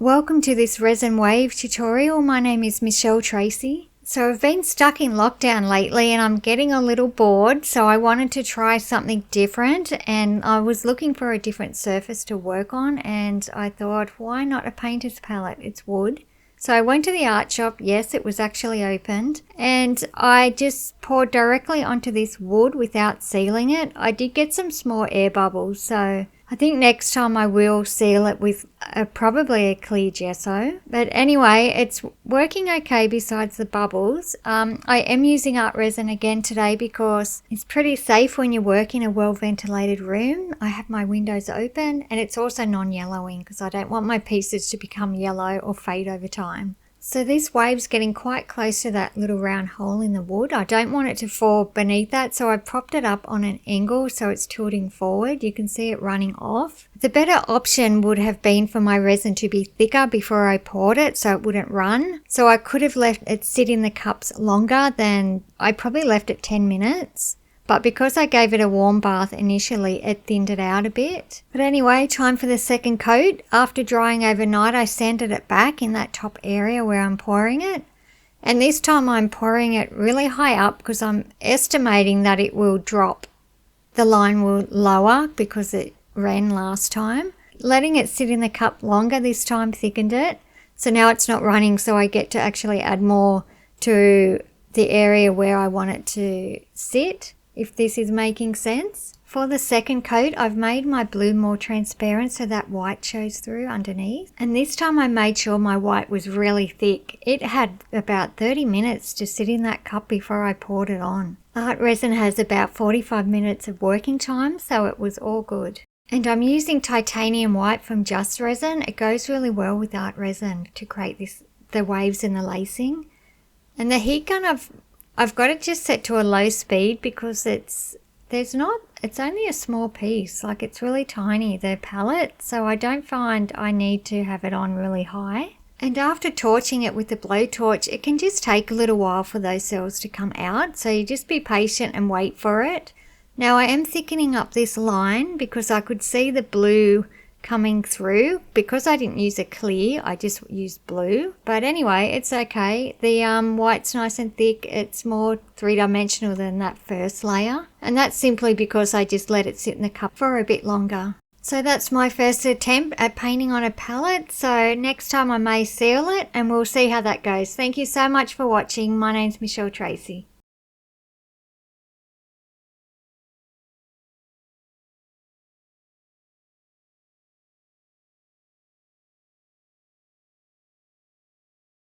Welcome to this Resin Wave tutorial. My name is Michelle Tracy. So I've been stuck in lockdown lately and I'm getting a little bored, so I wanted to try something different and I was looking for a different surface to work on, and I thought, why not a painter's palette? It's wood. So I went to the art shop. Yes, it was actually opened, and I just poured directly onto this wood without sealing it. I did get some small air bubbles, so I think next time I will seal it with probably a clear gesso. But anyway, it's working okay besides the bubbles. I am using art resin again today because it's pretty safe when you work in a well-ventilated room. I have my windows open, and it's also non-yellowing because I don't want my pieces to become yellow or fade over time. So this wave's getting quite close to that little round hole in the wood. I don't want it to fall beneath that, so I propped it up on an angle so it's tilting forward. You can see it running off. The better option would have been for my resin to be thicker before I poured it so it wouldn't run. So I could have left it sit in the cups longer than, I probably left it 10 minutes. But because I gave it a warm bath initially, it thinned it out a bit. But anyway, time for the second coat. After drying overnight, I sanded it back in that top area where I'm pouring it. And this time I'm pouring it really high up because I'm estimating that it will drop. The line will lower because it ran last time. Letting it sit in the cup longer this time thickened it. So now it's not running, so I get to actually add more to the area where I want it to sit, if this is making sense. For the second coat, I've made my blue more transparent so that white shows through underneath. And this time I made sure my white was really thick. It had about 30 minutes to sit in that cup before I poured it on. Art resin has about 45 minutes of working time, so it was all good. And I'm using titanium white from Just Resin. It goes really well with art resin to create the waves and the lacing. And the heat gun, I've got it just set to a low speed because it's only a small piece, like it's really tiny, the palette, so I don't find I need to have it on really high. And after torching it with the blowtorch, it can just take a little while for those cells to come out, so you just be patient and wait for it. Now I am thickening up this line because I could see the blue coming through. Because I didn't use a clear, I just used blue. But anyway, it's okay. The white's nice and thick. It's more three-dimensional than that first layer. And that's simply because I just let it sit in the cup for a bit longer. So that's my first attempt at painting on a palette. So next time I may seal it and we'll see how that goes. Thank you so much for watching. My name's Michelle Tracy.